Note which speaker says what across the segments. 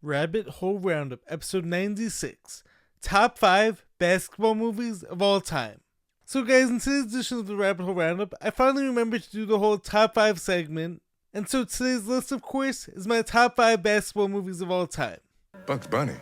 Speaker 1: Rabbit Hole Roundup, episode 96, Top 5 Basketball Movies of All Time. So guys, in today's edition of the Rabbit Hole Roundup, I finally remembered to do the whole Top 5 segment, and so today's list, of course, is my Top 5 Basketball Movies of All Time.
Speaker 2: Bugs Bunny.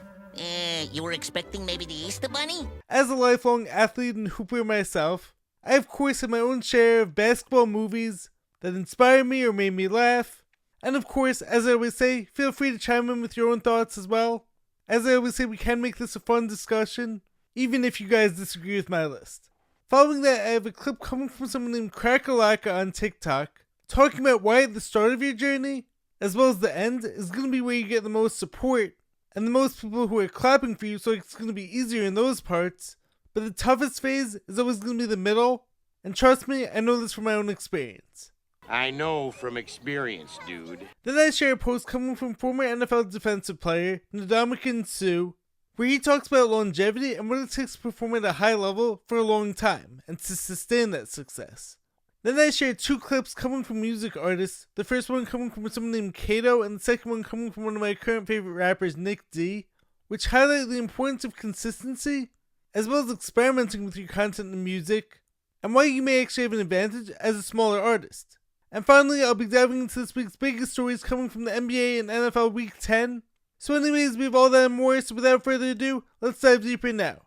Speaker 3: You were expecting maybe the Easter Bunny?
Speaker 1: As a lifelong athlete and hooper myself, I of course have my own share of basketball movies that inspired me or made me laugh. And of course, as I always say, feel free to chime in with your own thoughts as well. As I always say, we can make this a fun discussion, even if you guys disagree with my list. Following that, I have a clip coming from someone named Crackalaka on TikTok, talking about why at the start of your journey, as well as the end, is going to be where you get the most support, and the most people who are clapping for you, so it's going to be easier in those parts. But the toughest phase is always going to be the middle, and trust me, I know this from my own experience.
Speaker 4: I know from experience, dude.
Speaker 1: Then I share a post coming from former NFL defensive player Ndamukong Suh, where he talks about longevity and what it takes to perform at a high level for a long time, and to sustain that success. Then I share two clips coming from music artists, the first one coming from someone named Kato, and the second one coming from one of my current favorite rappers, Nic D, which highlight the importance of consistency, as well as experimenting with your content and music, and why you may actually have an advantage as a smaller artist. And finally, I'll be diving into this week's biggest stories coming from the NBA and NFL Week 10. So anyways, we have all that and more, so without further ado, let's dive deeper now.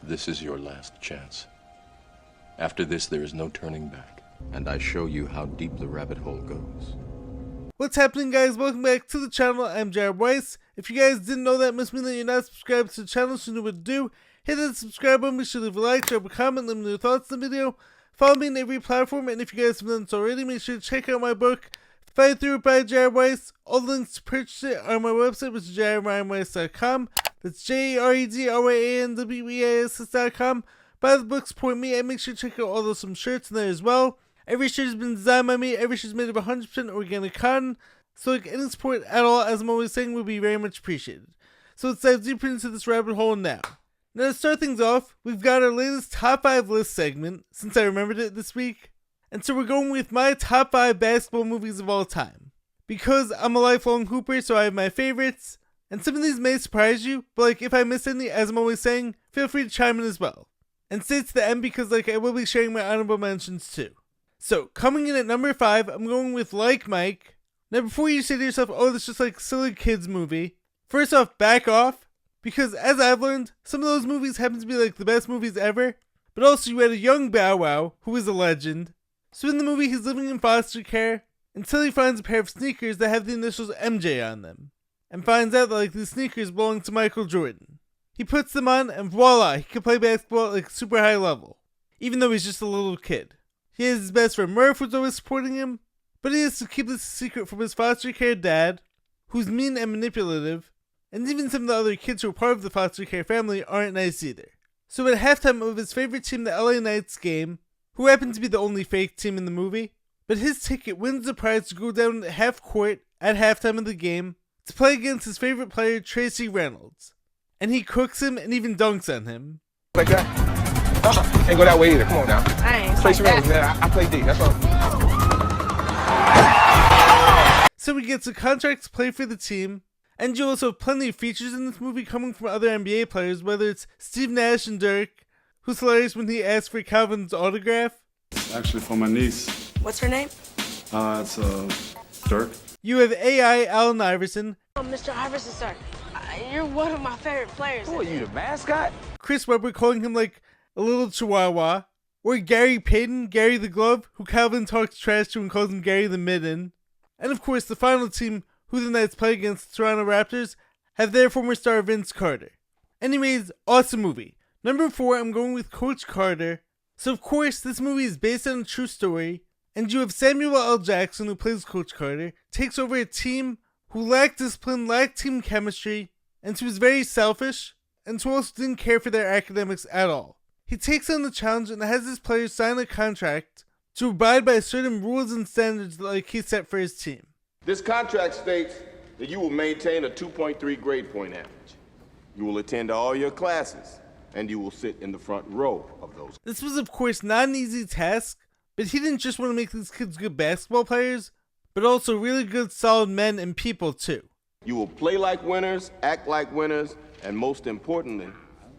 Speaker 5: This is your last chance. After this, there is no turning back, and I show you how deep the rabbit hole goes.
Speaker 1: What's happening, guys? Welcome back to the channel. I'm Jared Weiss. If you guys didn't know that, must mean that you're not subscribed to the channel, so you know what to do. Hit that subscribe button, be sure to leave a like, drop a comment, let me know your thoughts on the video. Follow me on every platform, and if you guys have done this already, make sure to check out my book, Fight Through It by Jared Weiss. All the links to purchase it are on my website, which is jaredryanweiss.com. That's JAREDRYANWEISS.com. Buy the book, support me, and make sure to check out all those some shirts in there as well. Every shirt has been designed by me, every shirt is made of 100% organic cotton, so like any support at all, as I'm always saying, will be very much appreciated. So let's dive deeper into this rabbit hole now. Now to start things off, we've got our latest top 5 list segment, since I remembered it this week. And so we're going with my top 5 basketball movies of all time. Because I'm a lifelong hooper, so I have my favorites. And some of these may surprise you, but like if I miss any, as I'm always saying, feel free to chime in as well. And stay to the end because like I will be sharing my honorable mentions too. So coming in at number 5, I'm going with Like Mike. Now before you say to yourself, oh, this is just like a silly kids movie. First off, back off. Because as I've learned, some of those movies happen to be like the best movies ever, but also you had a young Bow Wow, who is a legend. So in the movie he's living in foster care, until he finds a pair of sneakers that have the initials MJ on them, and finds out that like these sneakers belong to Michael Jordan. He puts them on and voila, he can play basketball at like a super high level, even though he's just a little kid. He has his best friend Murph who's always supporting him, but he has to keep this a secret from his foster care dad, who's mean and manipulative. And even some of the other kids who are part of the foster care family aren't nice either. So at halftime of his favorite team, the LA Knights game, who happened to be the only fake team in the movie, but his ticket wins the prize to go down to half court at halftime of the game to play against his favorite player, Tracy Reynolds. And he cooks him and even dunks on him.
Speaker 2: Like that? Can't go that way either. Come on now.
Speaker 6: I ain't
Speaker 2: Tracy
Speaker 6: like
Speaker 2: Reynolds, man. I play D. That's all.
Speaker 1: So he gets a contract to play for the team. And you also have plenty of features in this movie coming from other NBA players, whether it's Steve Nash and Dirk, who's hilarious when he asks for Calvin's autograph.
Speaker 7: Actually, for my niece.
Speaker 6: What's her name?
Speaker 7: It's Dirk.
Speaker 1: You have AI Allen Iverson.
Speaker 6: Oh, Mr. Iverson, sir. You're one of my favorite players.
Speaker 4: Who are you, the mascot?
Speaker 1: Chris Webber calling him like a little chihuahua. Or Gary Payton, Gary the Glove, who Calvin talks trash to and calls him Gary the Midden. And of course, the final team, who the Knights play against the Toronto Raptors, have their former star Vince Carter. Anyways, awesome movie. Number 4, I'm going with Coach Carter. So of course, this movie is based on a true story, and you have Samuel L. Jackson, who plays Coach Carter, takes over a team who lacked discipline, lacked team chemistry, and who was very selfish, and who also didn't care for their academics at all. He takes on the challenge and has his players sign a contract to abide by certain rules and standards that like he set for his team.
Speaker 8: This contract states that you will maintain a 2.3 grade point average. You will attend all your classes, and you will sit in the front row of those.
Speaker 1: This was of course not an easy task, but he didn't just want to make these kids good basketball players, but also really good solid men and people too.
Speaker 8: You will play like winners, act like winners, and most importantly,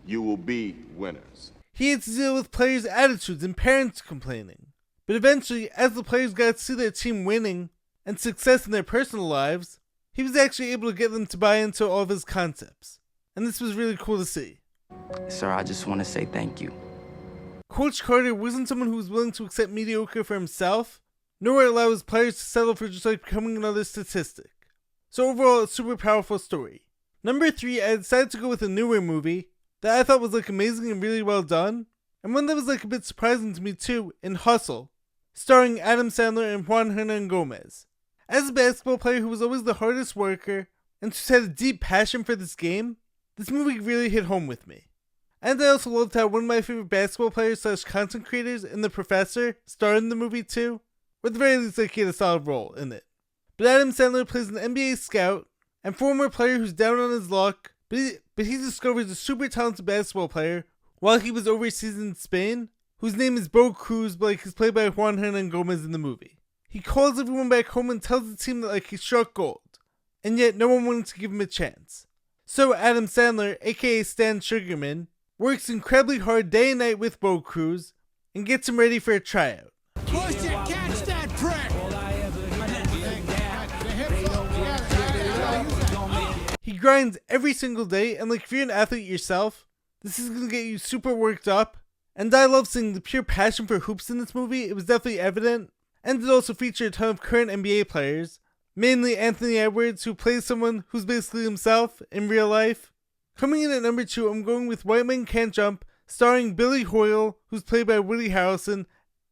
Speaker 8: you will be winners.
Speaker 1: He had to deal with players' attitudes and parents complaining. But eventually, as the players got to see their team winning and success in their personal lives, he was actually able to get them to buy into all of his concepts. And this was really cool to see.
Speaker 9: Sir, I just want to say thank you.
Speaker 1: Coach Carter wasn't someone who was willing to accept mediocre for himself, nor allow his players to settle for just like becoming another statistic. So overall, a super powerful story. Number 3, I decided to go with a newer movie that I thought was like amazing and really well done, and one that was like a bit surprising to me too, in Hustle, starring Adam Sandler and Juan Hernan Gomez. As a basketball player who was always the hardest worker, and who had a deep passion for this game, this movie really hit home with me. And I also loved how one of my favorite basketball players / content creators in The Professor starred in the movie too, or at the very least like he had a solid role in it. But Adam Sandler plays an NBA scout and former player who's down on his luck, but he discovers a super talented basketball player while he was overseas in Spain, whose name is Bo Cruz, but like he's played by Juan Hernan Gomez in the movie. He calls everyone back home and tells the team that like he struck gold, and yet no one wanted to give him a chance. So Adam Sandler, aka Stan Sugarman, works incredibly hard day and night with Bo Cruz and gets him ready for a tryout.
Speaker 10: Push it, catch that prick!
Speaker 1: He grinds every single day, and like if you're an athlete yourself, this is gonna get you super worked up. And I love seeing the pure passion for hoops in this movie. It was definitely evident, and it also featured a ton of current NBA players, mainly Anthony Edwards, who plays someone who's basically himself in real life. Coming in at number 2, I'm going with White Men Can't Jump, starring Billy Hoyle, who's played by Woody Harrelson,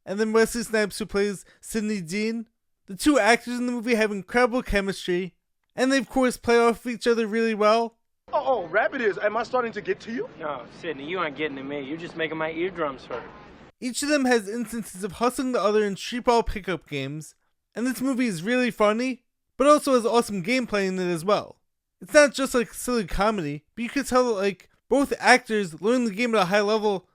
Speaker 1: and then Wesley Snipes, who plays Sidney Dean. The two actors in the movie have incredible chemistry, and they of course play off each other really well.
Speaker 2: Oh, Rabbit is. Am I starting to get to you?
Speaker 11: No, Sidney, you aren't getting to me. You're just making my eardrums hurt.
Speaker 1: Each of them has instances of hustling the other in streetball pickup games, and this movie is really funny, but also has awesome gameplay in it as well. It's not just like silly comedy, but you could tell that like both actors learn the game at a high level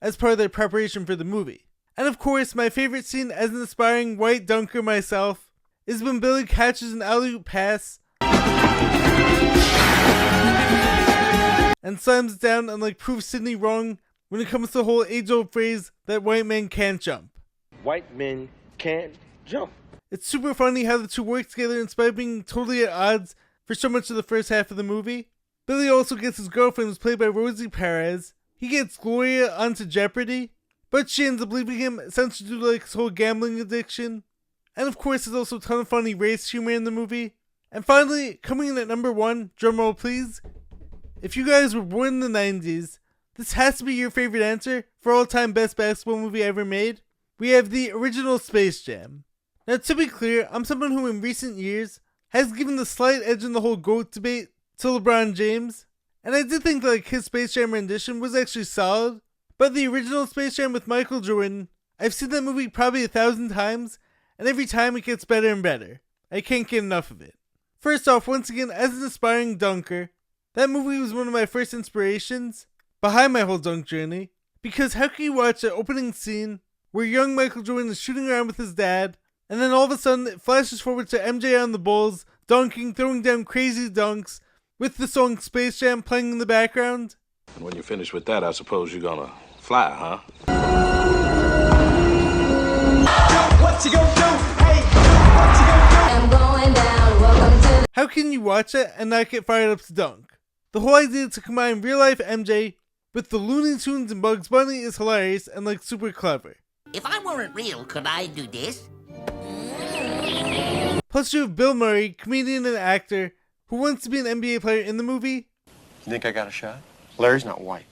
Speaker 1: as part of their preparation for the movie. And of course, my favorite scene as an aspiring white dunker myself is when Billy catches an alley-oop pass and slams it down and like proves Sidney wrong when it comes to the whole age-old phrase that white men can't jump.
Speaker 2: White men can't jump.
Speaker 1: It's super funny how the two work together in spite of being totally at odds for so much of the first half of the movie. Billy also gets his girlfriend, who's played by Rosie Perez. He gets Gloria onto Jeopardy, but she ends up leaving him essentially due to like his whole gambling addiction. And of course, there's also a ton of funny race humor in the movie. And finally, coming in at number 1, drumroll please. If you guys were born in the 90s, this has to be your favorite answer for all-time best basketball movie ever made. We have the original Space Jam. Now to be clear, I'm someone who in recent years has given the slight edge in the whole GOAT debate to LeBron James, and I did think like his Space Jam rendition was actually solid, but the original Space Jam with Michael Jordan, I've seen that movie probably 1,000 times, and every time it gets better and better. I can't get enough of it. First off, once again, as an aspiring dunker, that movie was one of my first inspirations behind my whole dunk journey, because how can you watch the opening scene where young Michael Jordan is shooting around with his dad, and then all of a sudden it flashes forward to MJ on the Bulls, dunking, throwing down crazy dunks, with the song Space Jam playing in the background?
Speaker 12: And when you finish with that, I suppose you're gonna fly, huh?
Speaker 10: What you gonna do? Hey, what you gonna do? I'm going down. Welcome to.
Speaker 1: How can you watch it and not get fired up to dunk? The whole idea to combine real life MJ with the Looney Tunes and Bugs Bunny is hilarious and like super clever.
Speaker 3: If I weren't real, could I do this?
Speaker 1: Plus you have Bill Murray, comedian and actor, who wants to be an NBA player in the movie.
Speaker 2: You think I got a shot? Larry's not white.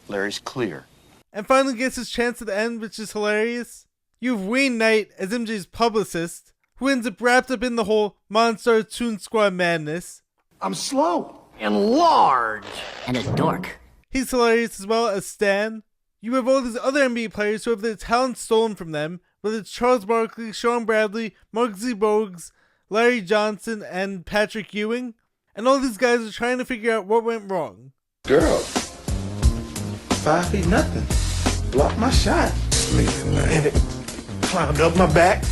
Speaker 2: Larry's clear.
Speaker 1: And finally gets his chance at the end, which is hilarious. You have Wayne Knight as MJ's publicist, who ends up wrapped up in the whole Monster Toon Squad madness.
Speaker 10: I'm slow and large
Speaker 3: And a dork.
Speaker 1: He's hilarious as well as Stan. You have all these other NBA players who have their talent stolen from them, whether it's Charles Barkley, Sean Bradley, Muggsy Bogues, Larry Johnson, and Patrick Ewing. And all these guys are trying to figure out what went wrong.
Speaker 10: girl. 5 feet nothing. Blocked my shot. And it climbed up my back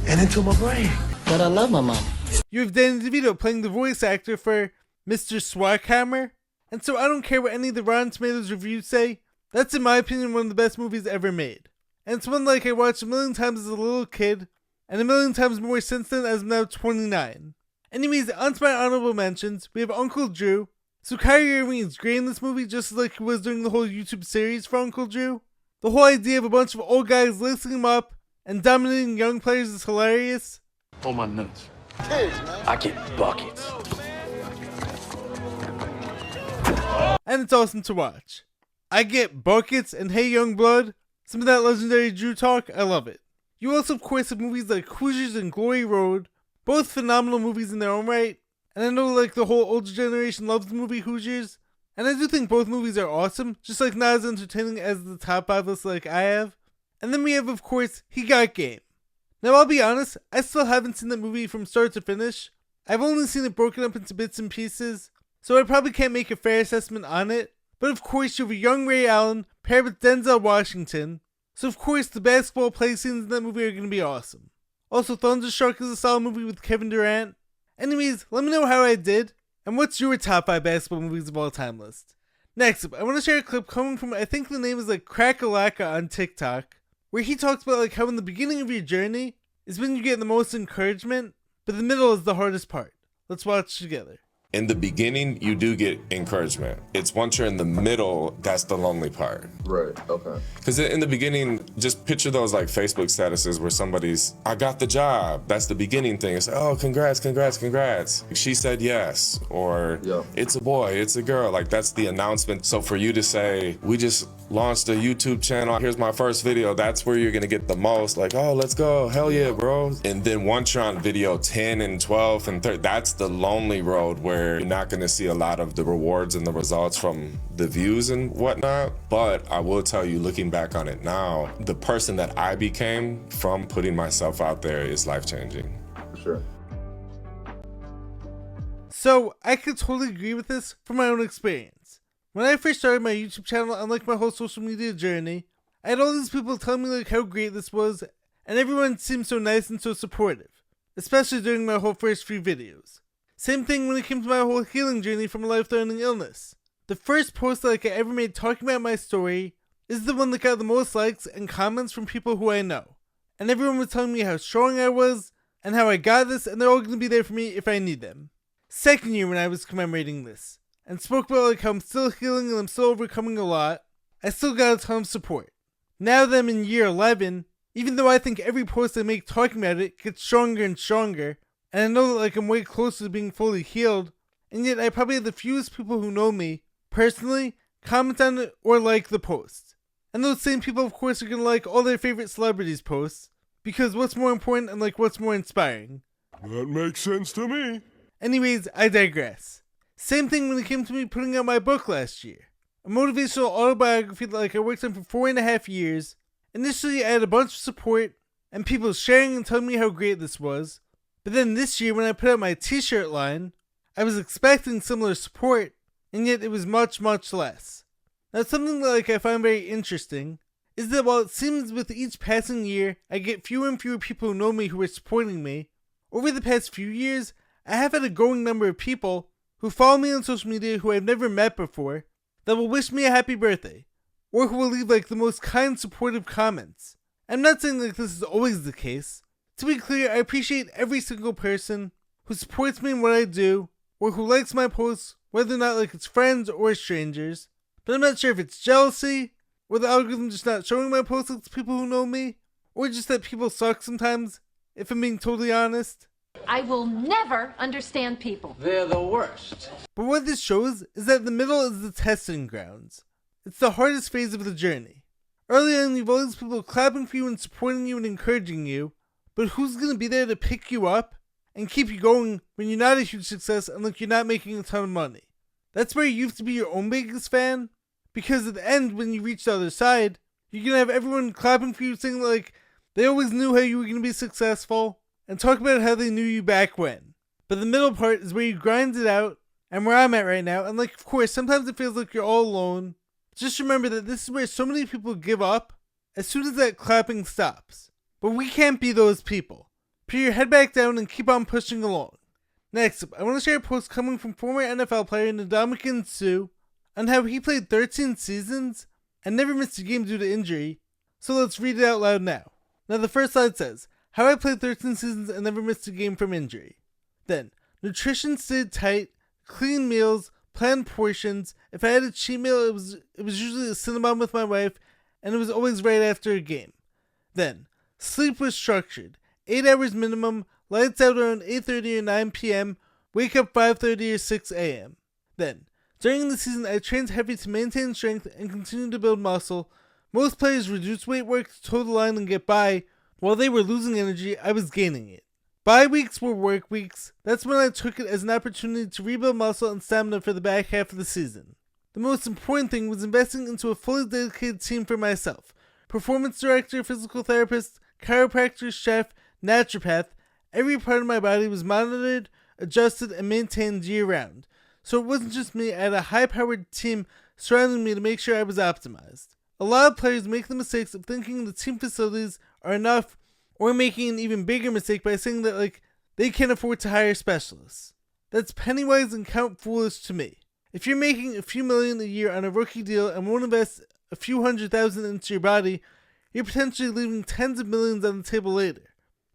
Speaker 10: and into my brain.
Speaker 3: but I love my mom.
Speaker 1: You have Danny DeVito playing the voice actor for Mr. Swackhammer. And so I don't care what any of the Rotten Tomatoes reviews say, that's in my opinion one of the best movies ever made. And it's one like I watched a million times as a little kid, and a million times more since then as I'm now 29. Anyways, onto my honorable mentions, we have Uncle Drew. So Kyrie Irving is great in this movie just like he was during the whole YouTube series for Uncle Drew. The whole idea of a bunch of old guys lifting him up and dominating young players is hilarious.
Speaker 13: Hold my nuts. I get buckets.
Speaker 1: And it's awesome to watch. I get buckets and Hey Young Blood. Some of that legendary Drew talk, I love it. You also of course have movies like Hoosiers and Glory Road, both phenomenal movies in their own right. And I know like the whole older generation loves the movie Hoosiers, and I do think both movies are awesome, just like not as entertaining as the top 5 list like I have. And then we have of course He Got Game. Now I'll be honest, I still haven't seen that movie from start to finish. I've only seen it broken up into bits and pieces, so I probably can't make a fair assessment on it. But of course you have a young Ray Allen paired with Denzel Washington, so of course the basketball play scenes in that movie are going to be awesome. Also Thunderstruck is a solid movie with Kevin Durant. Anyways, let me know how I did, and what's your top 5 basketball movies of all time list. Next up, I want to share a clip coming from, I think the name is like Crackalacka on TikTok, where he talks about like how in the beginning of your journey is when you get the most encouragement, but the middle is the hardest part. Let's watch together.
Speaker 14: In the beginning, you do get encouragement. It's once you're in the middle, that's the lonely part.
Speaker 15: Right, okay.
Speaker 14: Because in the beginning, just picture those like Facebook statuses where somebody's, I got the job. That's the beginning thing. It's, oh, congrats, congrats, congrats. She said yes. Or it's a boy, it's a girl. Like that's the announcement. So for you to say, we just launched a YouTube channel, here's my first video, that's where you're gonna get the most. Like, oh, let's go, hell yeah, bro. And then once you're on video 10 and 12 and 13, that's the lonely road where you're not gonna see a lot of the rewards and the results from the views and whatnot. But I will tell you, looking back on it now, the person that I became from putting myself out there is life-changing.
Speaker 15: For sure.
Speaker 1: So I could totally agree with this from my own experience. When I first started my YouTube channel and like my whole social media journey, I had all these people telling me like how great this was, and everyone seemed so nice and so supportive, especially during my whole first few videos. Same thing when it came to my whole healing journey from a life-threatening illness. The first post that like I ever made talking about my story is the one that got the most likes and comments from people who I know. And everyone was telling me how strong I was, and how I got this, and they're all going to be there for me if I need them. Second year when I was commemorating this, and spoke about like how I'm still healing and I'm still overcoming a lot, I still got a ton of support. Now that I'm in year 11, even though I think every post I make talking about it gets stronger and stronger, and I know that like I'm way closer to being fully healed, and yet I probably have the fewest people who know me, personally, comment on it or like the post. And those same people of course are going to like all their favorite celebrities' posts, because what's more important and like what's more inspiring?
Speaker 16: That makes sense to me.
Speaker 1: Anyways, I digress. Same thing when it came to me putting out my book last year. A motivational autobiography that like I worked on for 4.5 years. Initially I had a bunch of support, and people sharing and telling me how great this was. But then this year when I put out my t-shirt line, I was expecting similar support, and yet it was much, much less. Now something that like I find very interesting is that while it seems with each passing year I get fewer and fewer people who know me who are supporting me, over the past few years I have had a growing number of people who follow me on social media who I've never met before that will wish me a happy birthday, or who will leave like the most kind supportive comments. I'm not saying like this is always the case. To be clear, I appreciate every single person who supports me in what I do, or who likes my posts, whether or not like it's friends or strangers. But I'm not sure if it's jealousy, or the algorithm just not showing my posts to people who know me, or just that people suck sometimes, if I'm being totally honest.
Speaker 17: I will never understand people.
Speaker 13: They're the worst.
Speaker 1: But what this shows is that the middle is the testing grounds. It's the hardest phase of the journey. Early on, you've all these people clapping for you and supporting you and encouraging you, but who's going to be there to pick you up and keep you going when you're not a huge success and like you're not making a ton of money? That's where you have to be your own biggest fan, because at the end, when you reach the other side, you're going to have everyone clapping for you saying like they always knew how you were going to be successful, and talk about how they knew you back when. But the middle part is where you grind it out, and where I'm at right now, and like of course sometimes it feels like you're all alone. Just remember that this is where so many people give up as soon as that clapping stops. But we can't be those people. Put your head back down and keep on pushing along. Next up, I want to share a post coming from former NFL player Ndamukong Suh on how he played 13 seasons and never missed a game due to injury. So let's read it out loud now. Now the first slide says, how I played 13 seasons and never missed a game from injury. Then, nutrition stayed tight, clean meals, planned portions. If I had a cheat meal, it was usually a Cinnabon with my wife, and it was always right after a game. Then, sleep was structured, 8 hours minimum, lights out around 8:30 or 9 p.m., wake up 5:30 or 6 a.m. Then, during the season, I trained heavy to maintain strength and continue to build muscle. Most players reduce weight work to toe the line and get by. While they were losing energy, I was gaining it. Bye weeks were work weeks. That's when I took it as an opportunity to rebuild muscle and stamina for the back half of the season. The most important thing was investing into a fully dedicated team for myself. Performance director, physical therapist, chiropractor, chef, naturopath. Every part of my body was monitored, adjusted, and maintained year-round. So it wasn't just me, I had a high-powered team surrounding me to make sure I was optimized. A lot of players make the mistakes of thinking the team facilities are enough, or making an even bigger mistake by saying that they can't afford to hire specialists. That's penny wise and count foolish to me. If you're making a few million a year on a rookie deal and won't invest a few $100,000 into your body, you're potentially leaving tens of millions on the table later.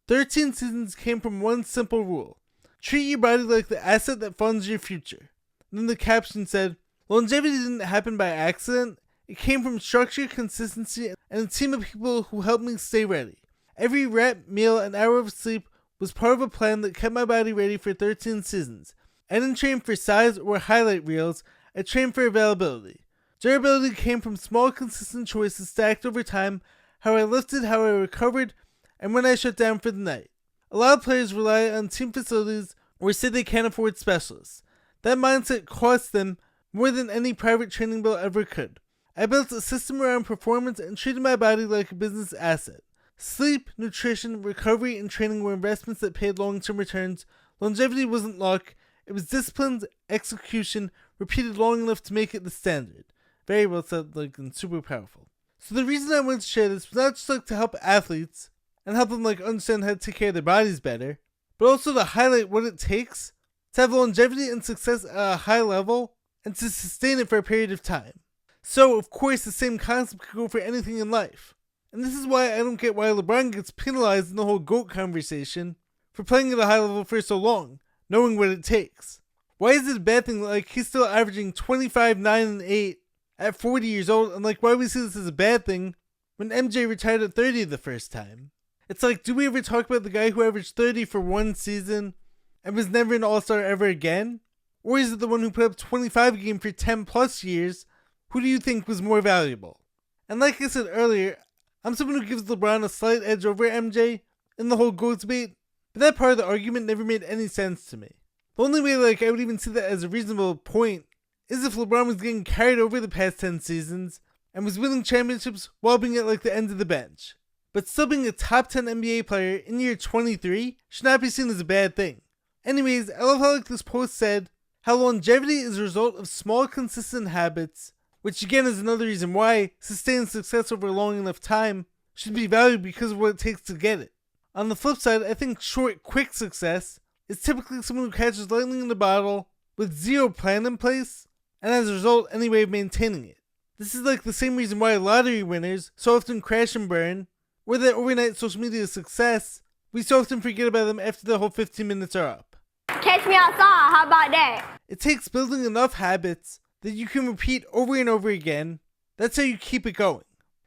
Speaker 1: 13 seasons came from one simple rule. Treat your body like the asset that funds your future. And then the caption said, longevity didn't happen by accident. It came from structure, consistency, and a team of people who helped me stay ready. Every rep, meal, and hour of sleep was part of a plan that kept my body ready for 13 seasons. I didn't train for size or highlight reels, I trained for availability. Durability came from small, consistent choices stacked over time, how I lifted, how I recovered, and when I shut down for the night. A lot of players rely on team facilities or say they can't afford specialists. That mindset costs them more than any private training bill ever could. I built a system around performance and treated my body like a business asset. Sleep, nutrition, recovery, and training were investments that paid long-term returns. Longevity wasn't luck. It was disciplined execution, repeated long enough to make it the standard. Very well said, and super powerful. So the reason I wanted to share this was not just to help athletes and help them understand how to take care of their bodies better, but also to highlight what it takes to have longevity and success at a high level and to sustain it for a period of time. So, of course, the same concept could go for anything in life. And this is why I don't get why LeBron gets penalized in the whole GOAT conversation for playing at a high level for so long, knowing what it takes. Why is it a bad thing that he's still averaging 25, 9, and 8 at 40 years old, and why we see this as a bad thing when MJ retired at 30 the first time? It's do we ever talk about the guy who averaged 30 for one season and was never an all-star ever again? Or is it the one who put up 25 a game for 10 plus years? Who do you think was more valuable? And like I said earlier, I'm someone who gives LeBron a slight edge over MJ in the whole GOAT debate, but that part of the argument never made any sense to me. The only way I would even see that as a reasonable point is if LeBron was getting carried over the past 10 seasons and was winning championships while being at the end of the bench. But still being a top 10 NBA player in year 23 should not be seen as a bad thing. Anyways, I love how this post said, how longevity is a result of small consistent habits, which again is another reason why sustained success over a long enough time should be valued because of what it takes to get it. On the flip side, I think short, quick success is typically someone who catches lightning in the bottle with zero plan in place, and as a result, any way of maintaining it. This is the same reason why lottery winners so often crash and burn, or that overnight social media success, we so often forget about them after the whole 15 minutes are up.
Speaker 6: Catch me outside, how about that?
Speaker 1: It takes building enough habits that you can repeat over and over again. That's how you keep it going.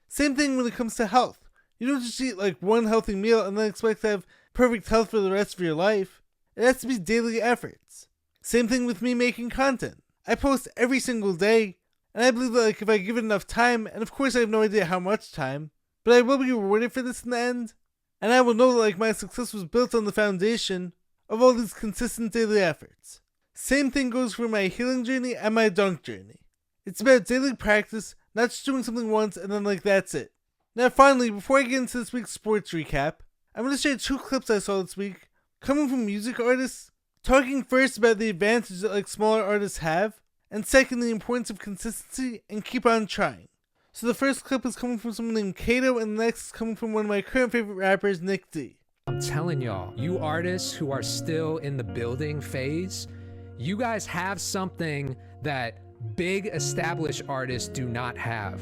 Speaker 1: Same thing when it comes to health. You don't just eat one healthy meal and then expect to have perfect health for the rest of your life. It has to be daily efforts. Same thing with me making content. I post every single day, and I believe that if I give it enough time, and of course I have no idea how much time, but I will be rewarded for this in the end, and I will know that my success was built on the foundation of all these consistent daily efforts. Same thing goes for my healing journey and my dunk journey. It's about daily practice, not just doing something once and then that's it. Now finally, before I get into this week's sports recap, I'm going to share 2 clips I saw this week, coming from music artists, talking first about the advantage that smaller artists have, and second, the importance of consistency and keep on trying. So the first clip is coming from someone named Kato, and the next is coming from one of my current favorite rappers, Nic D.
Speaker 15: I'm telling y'all, you artists who are still in the building phase, you guys have something that big established artists do not have.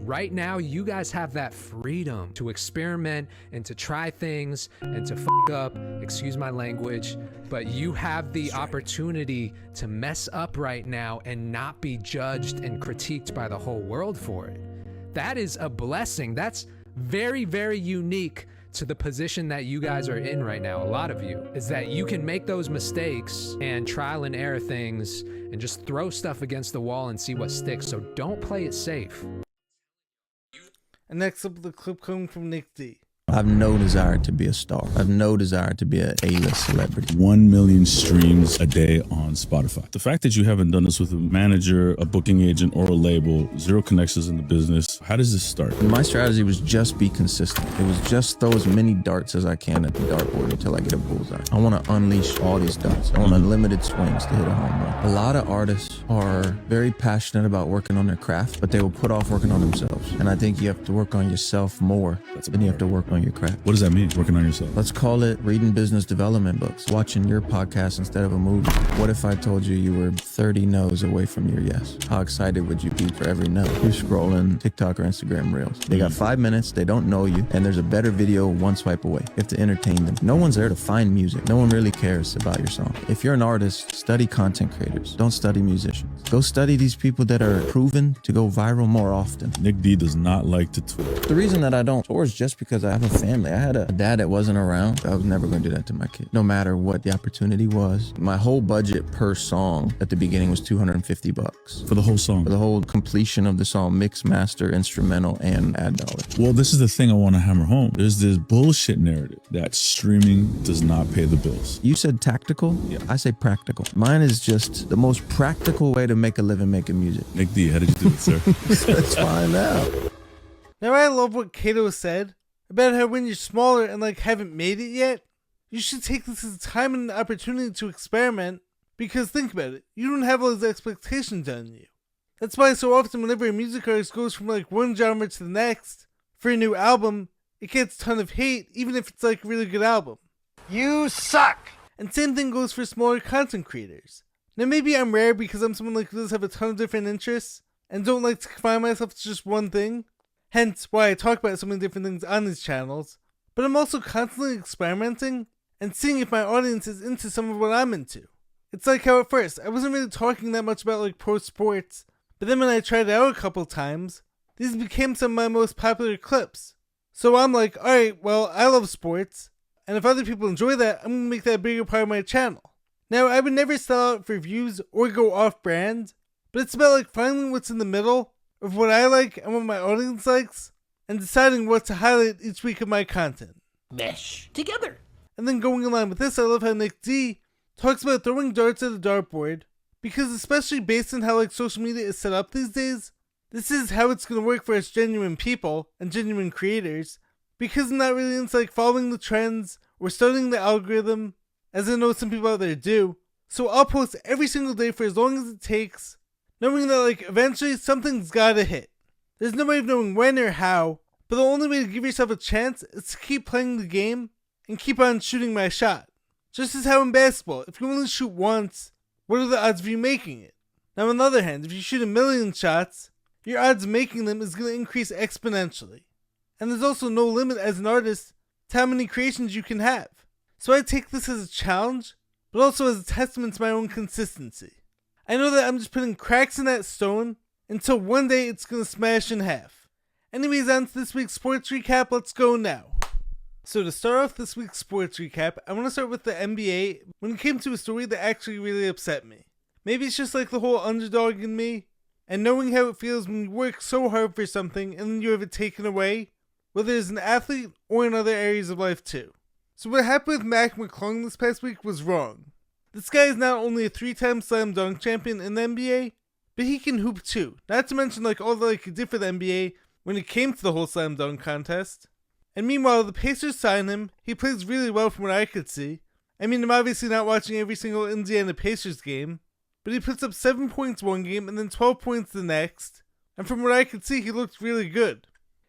Speaker 15: Right now, you guys have that freedom to experiment and to try things and to fuck up, excuse my language, but you have the opportunity to mess up right now and not be judged and critiqued by the whole world for it. That is a blessing. That's very, very unique to the position that you guys are in right now, a lot of you, is that you can make those mistakes and trial and error things and just throw stuff against the wall and see what sticks. So don't play it safe.
Speaker 1: And next up, the clip coming from Nic D.
Speaker 18: I have no desire to be a star. I have no desire to be an A-list celebrity.
Speaker 19: 1 million streams a day on Spotify. The fact that you haven't done this with a manager, a booking agent, or a label, zero connections in the business, how does this start?
Speaker 18: My strategy was just be consistent. It was just throw as many darts as I can at the dartboard until I get a bullseye. I want to unleash all these darts. I want unlimited swings to hit a home run. A lot of artists are very passionate about working on their craft, but they will put off working on themselves. And I think you have to work on yourself more than you have to work on your craft.
Speaker 19: What does that mean, working on yourself?
Speaker 18: Let's call it reading business development books, watching your podcast instead of a movie. What if I told you you were 30 no's away from your yes? How excited would you be for every no? You're scrolling TikTok or Instagram Reels. They got 5 minutes, they don't know you, and there's a better video one swipe away. You have to entertain them. No one's there to find music. No one really cares about your song. If you're an artist, study content creators. Don't study musicians. Go study these people that are proven to go viral more often.
Speaker 19: Nic D does not like to tour.
Speaker 18: The reason that I don't tour is just because I have a family. I had a dad that wasn't around. I was never going to do that to my kid, no matter what the opportunity was. My whole budget per song at the beginning was $250
Speaker 19: for the whole song.
Speaker 18: For the whole completion of the song, mix, master, instrumental, and ad dollars.
Speaker 19: Well, this is the thing I want to hammer home. There's this bullshit narrative that streaming does not pay the bills.
Speaker 18: You said tactical?
Speaker 19: Yeah.
Speaker 18: I say practical. Mine is just the most practical way to make a living making music.
Speaker 19: Nic D, how did you do it, sir?
Speaker 18: Let's find out.
Speaker 1: Now I love what Kato said about how when you're smaller and haven't made it yet, you should take this as time and an opportunity to experiment, because think about it, you don't have all those expectations on you. That's why so often whenever a music artist goes from one genre to the next for a new album, it gets a ton of hate even if it's a really good album.
Speaker 10: You suck!
Speaker 1: And same thing goes for smaller content creators. Now maybe I'm rare because I'm someone who does have a ton of different interests and don't like to confine myself to just one thing. Hence why I talk about so many different things on these channels, but I'm also constantly experimenting and seeing if my audience is into some of what I'm into. It's like how at first, I wasn't really talking that much about pro sports, but then when I tried it out a couple times, these became some of my most popular clips. So I'm like, alright, well, I love sports, and if other people enjoy that, I'm gonna make that a bigger part of my channel. Now, I would never sell out for views or go off-brand, but it's about finding what's in the middle of what I like and what my audience likes, and deciding what to highlight each week of my content.
Speaker 3: Mesh together.
Speaker 1: And then going in line with this, I love how Nic D talks about throwing darts at a dartboard, because especially based on how social media is set up these days, this is how it's going to work for us genuine people and genuine creators, because I'm not really into following the trends or studying the algorithm, as I know some people out there do. So I'll post every single day for as long as it takes, knowing that eventually something's gotta hit. There's no way of knowing when or how, but the only way to give yourself a chance is to keep playing the game and keep on shooting my shot. Just as how in basketball, if you only shoot once, what are the odds of you making it? Now on the other hand, if you shoot 1,000,000 shots, your odds of making them is going to increase exponentially. And there's also no limit as an artist to how many creations you can have. So I take this as a challenge, but also as a testament to my own consistency. I know that I'm just putting cracks in that stone until one day it's going to smash in half. Anyways, on to this week's sports recap, let's go now. So to start off this week's sports recap, I want to start with the NBA when it came to a story that actually really upset me. Maybe it's just the whole underdog in me, and knowing how it feels when you work so hard for something and then you have it taken away, whether as an athlete or in other areas of life too. So what happened with McClung this past week was wrong. This guy is not only a 3-time slam dunk champion in the NBA, but he can hoop too. Not to mention all the he did for the NBA when it came to the whole slam dunk contest. And meanwhile, the Pacers signed him. He plays really well from what I could see. I mean, I'm obviously not watching every single Indiana Pacers game, but he puts up 7 points one game and then 12 points the next. And from what I could see, he looked really good.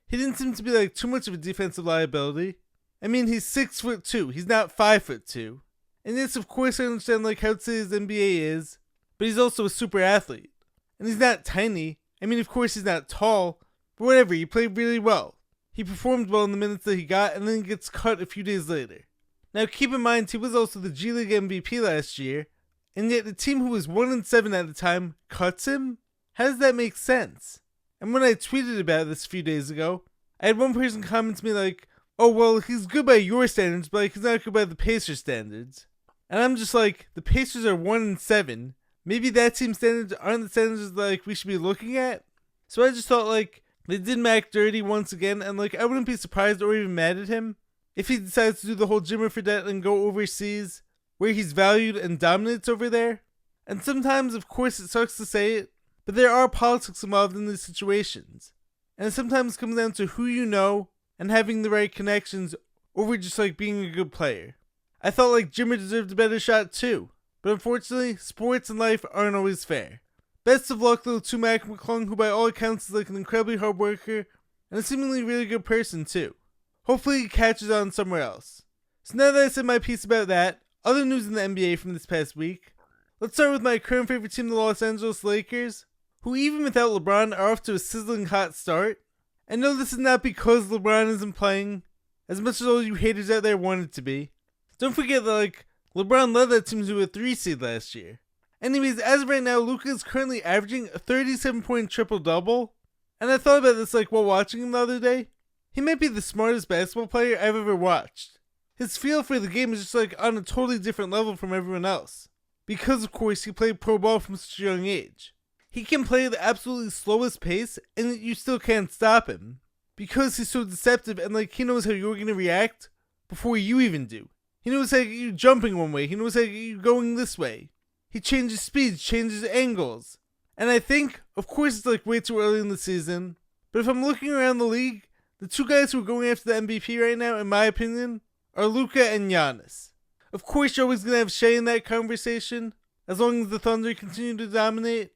Speaker 1: He didn't seem to be too much of a defensive liability. I mean, he's 6'2". He's not 5'2". And yes, of course, I understand like how today's NBA is, but he's also a super athlete. And he's not tiny. I mean, of course, he's not tall, but whatever. He played really well. He performed well in the minutes that he got, and then he gets cut a few days later. Now, keep in mind, he was also the G League MVP last year, and yet the team who was 1-7 at the time cuts him? How does that make sense? And when I tweeted about this a few days ago, I had one person comment to me like, oh, well, he's good by your standards, but like, he's not good by the Pacers standards. And I'm just like, the Pacers are 1-7. Maybe that team's standards aren't the standards like we should be looking at? So I just thought like, they did Mac dirty once again, and like, I wouldn't be surprised or even mad at him if he decides to do the whole Jimmer Fredette and go overseas, where he's valued and dominates over there. And sometimes, of course, it sucks to say it, but there are politics involved in these situations. And it sometimes comes down to who you know and having the right connections over just like being a good player. I felt like Jimmer deserved a better shot too, but unfortunately, sports and life aren't always fair. Best of luck though to Mac McClung, who by all accounts is like an incredibly hard worker and a seemingly really good person too. Hopefully he catches on somewhere else. So now that I said my piece about that, other news in the NBA from this past week. Let's start with my current favorite team, the Los Angeles Lakers, who even without LeBron are off to a sizzling hot start. And no, this is not because LeBron isn't playing, as much as all you haters out there want it to be. Don't forget that like, LeBron led that team to a 3 seed last year. Anyways, as of right now, Luka is currently averaging a 37-point triple-double. And I thought about this like while watching him the other day. He might be the smartest basketball player I've ever watched. His feel for the game is just like on a totally different level from everyone else. Because of course he played pro ball from such a young age. He can play the absolutely slowest pace and you still can't stop him. Because he's so deceptive and like he knows how you're going to react before you even do. He knows how you jumping one way, he knows how you going this way. He changes speeds, changes angles. And I think, of course it's like way too early in the season, but if I'm looking around the league, the two guys who are going after the MVP right now, in my opinion, are Luka and Giannis. Of course you're always going to have Shea in that conversation, as long as the Thunder continue to dominate.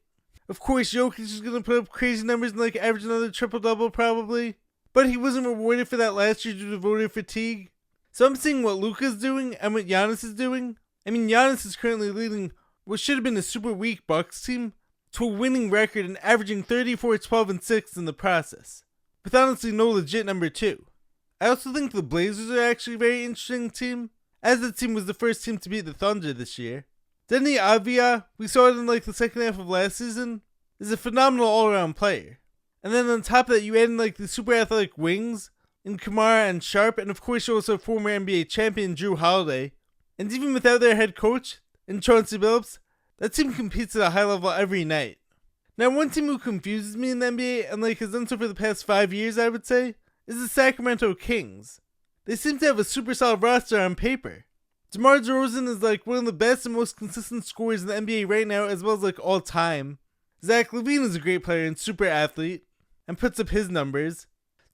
Speaker 1: Of course Jokic is going to put up crazy numbers and like average another triple-double probably, but he wasn't rewarded for that last year due to voter fatigue. So I'm seeing what Luka's doing and what Giannis is doing. I mean, Giannis is currently leading what should have been a super weak Bucks team to a winning record and averaging 34, 12, and 6 in the process, with honestly no legit number 2. I also think the Blazers are actually a very interesting team, as the team was the first team to beat the Thunder this year. Denny Avdia, we saw it in like the second half of last season, is a phenomenal all-around player. And then on top of that, you add in like the super athletic wings in Kamara and Sharp, and of course you also have former NBA champion Drew Holiday. And even without their head coach, in Chauncey Billups, that team competes at a high level every night. Now, one team who confuses me in the NBA, and like has done so for the past 5 years, I would say, is the Sacramento Kings. They seem to have a super solid roster on paper. DeMar DeRozan is like one of the best and most consistent scorers in the NBA right now, as well as like all time. Zach LaVine is a great player and super athlete, and puts up his numbers.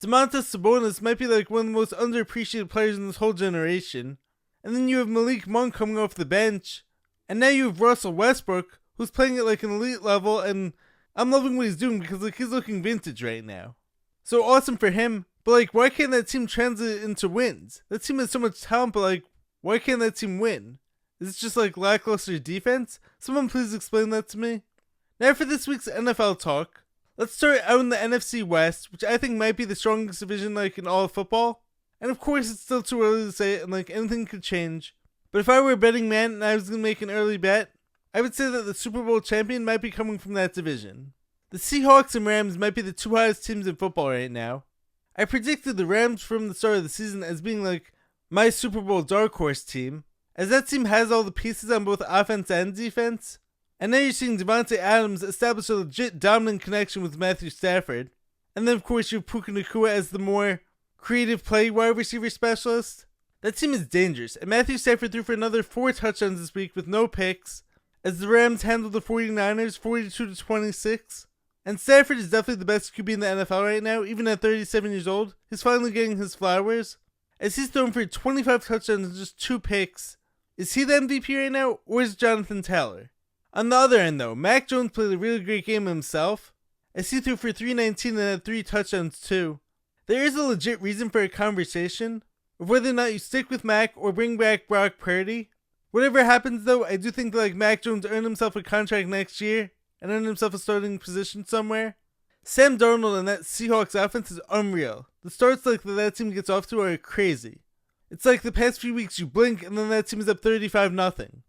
Speaker 1: Domantas Sabonis might be like one of the most underappreciated players in this whole generation. And then you have Malik Monk coming off the bench. And now you have Russell Westbrook, who's playing at like an elite level, and I'm loving what he's doing because like he's looking vintage right now. So awesome for him, but like why can't that team translate into wins? That team has so much talent, but like why can't that team win? Is it just like lackluster defense? Someone please explain that to me. Now for this week's NFL talk, let's start out in the NFC West, which I think might be the strongest division like in all of football. And of course it's still too early to say it and like anything could change. But if I were a betting man and I was going to make an early bet, I would say that the Super Bowl champion might be coming from that division. The Seahawks and Rams might be the two hottest teams in football right now. I predicted the Rams from the start of the season as being like my Super Bowl dark horse team, as that team has all the pieces on both offense and defense. And now you're seeing Devontae Adams establish a legit dominant connection with Matthew Stafford. And then of course you have Puka Nacua as the more creative play wide receiver specialist. That team is dangerous, and Matthew Stafford threw for another 4 touchdowns this week with no picks, as the Rams handled the 49ers 42-26. And Stafford is definitely the best QB in the NFL right now, even at 37 years old. He's finally getting his flowers, as he's thrown for 25 touchdowns and just 2 picks. Is he the MVP right now, or is Jonathan Taylor? On the other end though, Mac Jones played a really great game himself, as he threw for 319 and had 3 touchdowns too. There is a legit reason for a conversation, of whether or not you stick with Mac or bring back Brock Purdy. Whatever happens though, I do think that like Mac Jones earned himself a contract next year and earned himself a starting position somewhere. Sam Darnold and that Seahawks offense is unreal. The starts like that team gets off to are crazy. It's like the past few weeks you blink and then that team is up 35-0.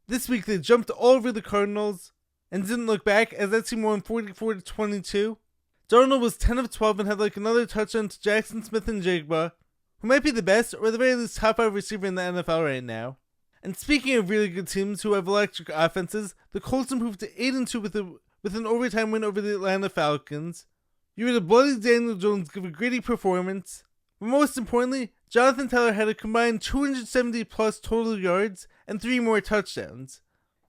Speaker 1: This week they jumped all over the Cardinals and didn't look back as that team won 44-22. Darnold was 10 of 12 and had like another touchdown to Jackson Smith and Jigba, who might be the best or at the very least top 5 receiver in the NFL right now. And speaking of really good teams who have electric offenses, the Colts improved to 8-2 with an overtime win over the Atlanta Falcons. You had a bloody Daniel Jones give a gritty performance, but most importantly, Jonathan Taylor had a combined 270 plus total yards and 3 more touchdowns.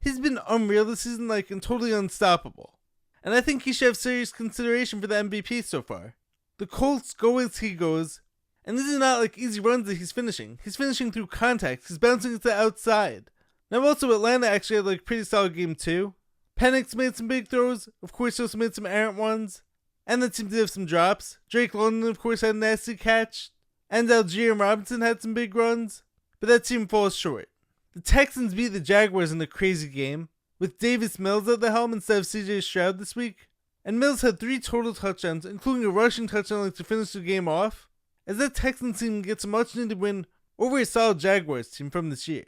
Speaker 1: He's been unreal this season, and totally unstoppable. And I think he should have serious consideration for the MVP so far. The Colts go as he goes, and these are not easy runs that he's finishing. He's finishing through contact, he's bouncing to the outside. Now also Atlanta actually had a pretty solid game too. Penix made some big throws, of course he also made some errant ones, and the team did have some drops. Drake London of course had a nasty catch, and Algier and Robinson had some big runs, but that team falls short. The Texans beat the Jaguars in a crazy game, with Davis Mills at the helm instead of CJ Stroud this week, and Mills had 3 total touchdowns, including a rushing touchdown to finish the game off, as that Texans team gets a much needed win over a solid Jaguars team from this year.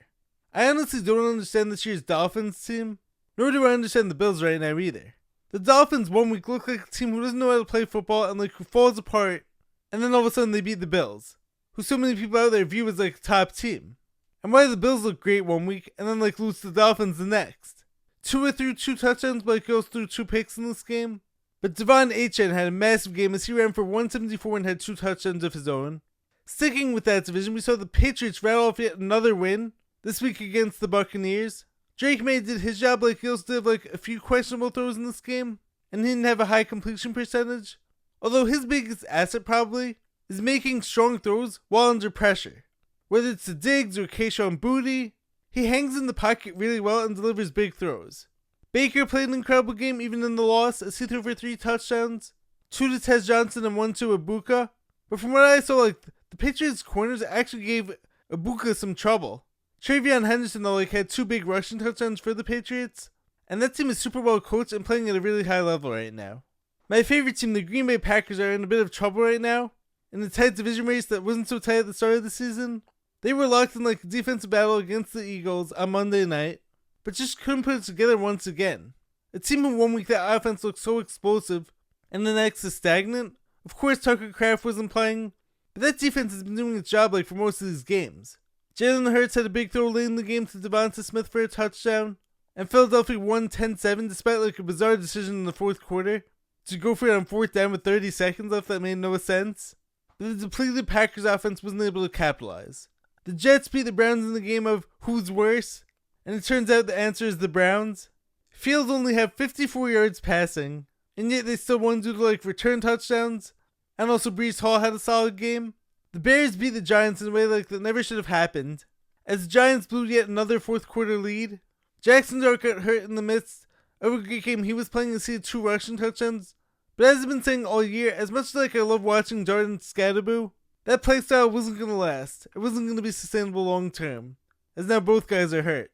Speaker 1: I honestly don't understand this year's Dolphins team, nor do I understand the Bills right now either. The Dolphins 1 week look like a team who doesn't know how to play football and who falls apart, and then all of a sudden they beat the Bills, who so many people out there view as a top team. And why do the Bills look great 1 week and then lose to the Dolphins the next? Tua threw 2 touchdowns, but goes through 2 picks in this game. But Devon Achane had a massive game as he ran for 174 and had 2 touchdowns of his own. Sticking with that division, we saw the Patriots rattle off yet another win this week against the Buccaneers. Drake May did his job, he also did a few questionable throws in this game, and he didn't have a high completion percentage. Although his biggest asset probably is making strong throws while under pressure. Whether it's to Diggs or Keyshawn Boutte, he hangs in the pocket really well and delivers big throws. Baker played an incredible game even in the loss as he threw for 3 touchdowns, 2 to Tez Johnson and 1 to Ibuka. But from what I saw, the Patriots corners actually gave Ibuka some trouble. Travion Henderson though had 2 big rushing touchdowns for the Patriots, and that team is super well coached and playing at a really high level right now. My favorite team, the Green Bay Packers, are in a bit of trouble right now. In the tight division race that wasn't so tight at the start of the season, they were locked in a defensive battle against the Eagles on Monday night, but just couldn't put it together once again. A team in 1 week that offense looked so explosive, and the next is stagnant. Of course Tucker Kraft wasn't playing, but that defense has been doing its job for most of these games. Jalen Hurts had a big throw late in the game to Devonta Smith for a touchdown, and Philadelphia won 10-7 despite a bizarre decision in the 4th quarter to go for it on 4th down with 30 seconds left that made no sense. But the depleted Packers offense wasn't able to capitalize. The Jets beat the Browns in the game of who's worse, and it turns out the answer is the Browns. Fields only have 54 yards passing, and yet they still won due to return touchdowns, and also Breece Hall had a solid game. The Bears beat the Giants in a way that never should have happened, as the Giants blew yet another 4th quarter lead. Jackson Dart got hurt in the midst of a great game he was playing as he had 2 rushing touchdowns, but as I've been saying all year, as much as I love watching Dart and Scatterboo, that playstyle wasn't going to last. It wasn't going to be sustainable long term, as now both guys are hurt.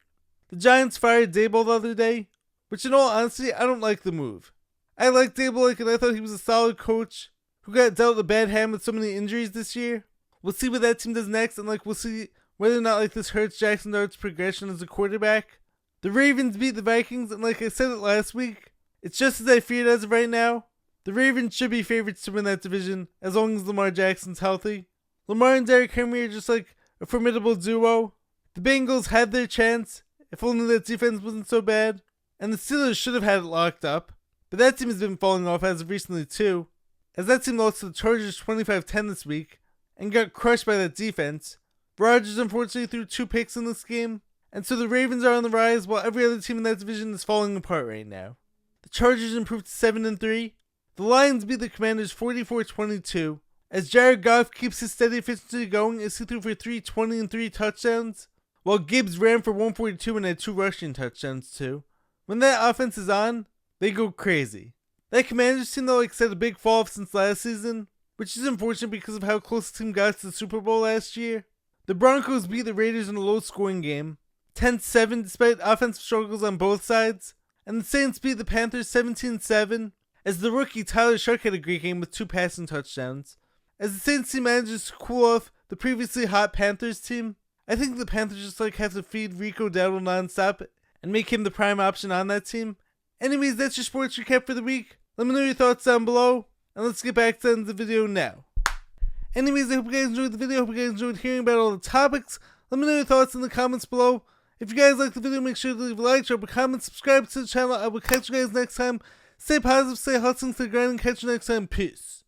Speaker 1: The Giants fired Daboll the other day, which in all honesty, I don't like the move. I like Daboll and I thought he was a solid coach who got dealt a bad hand with so many injuries this year. We'll see what that team does next, and we'll see whether or not this hurts Jackson Dart's progression as a quarterback. The Ravens beat the Vikings, and I said it last week, it's just as I feared as of right now. The Ravens should be favorites to win that division as long as Lamar Jackson's healthy. Lamar and Derrick Henry are just a formidable duo. The Bengals had their chance, if only that defense wasn't so bad, and the Steelers should have had it locked up, but that team has been falling off as of recently too, as that team lost to the Chargers 25-10 this week, and got crushed by that defense. Rodgers unfortunately threw 2 picks in this game, and so the Ravens are on the rise while every other team in that division is falling apart right now. The Chargers improved to 7-3. The Lions beat the Commanders 44-22, as Jared Goff keeps his steady efficiency going as he threw for 320 and 3 touchdowns, while Gibbs ran for 142 and had 2 rushing touchdowns too. When that offense is on, they go crazy. That Commanders team though had a big fall off since last season, which is unfortunate because of how close the team got to the Super Bowl last year. The Broncos beat the Raiders in a low-scoring game, 10-7 despite offensive struggles on both sides, and the Saints beat the Panthers 17-7, as the rookie Tyler Shark had a great game with 2 passing touchdowns. As the Saints team manages to cool off the previously hot Panthers team, I think the Panthers just have to feed Rico Dowdle nonstop and make him the prime option on that team. Anyways, that's your sports recap for the week. Let me know your thoughts down below, and let's get back to the video now. Anyways, I hope you guys enjoyed the video. I hope you guys enjoyed hearing about all the topics. Let me know your thoughts in the comments below. If you guys liked the video, make sure to leave a like, drop a comment, subscribe to the channel. I will catch you guys next time. Stay positive, stay hustling, stay grinding. Catch you next time. Peace.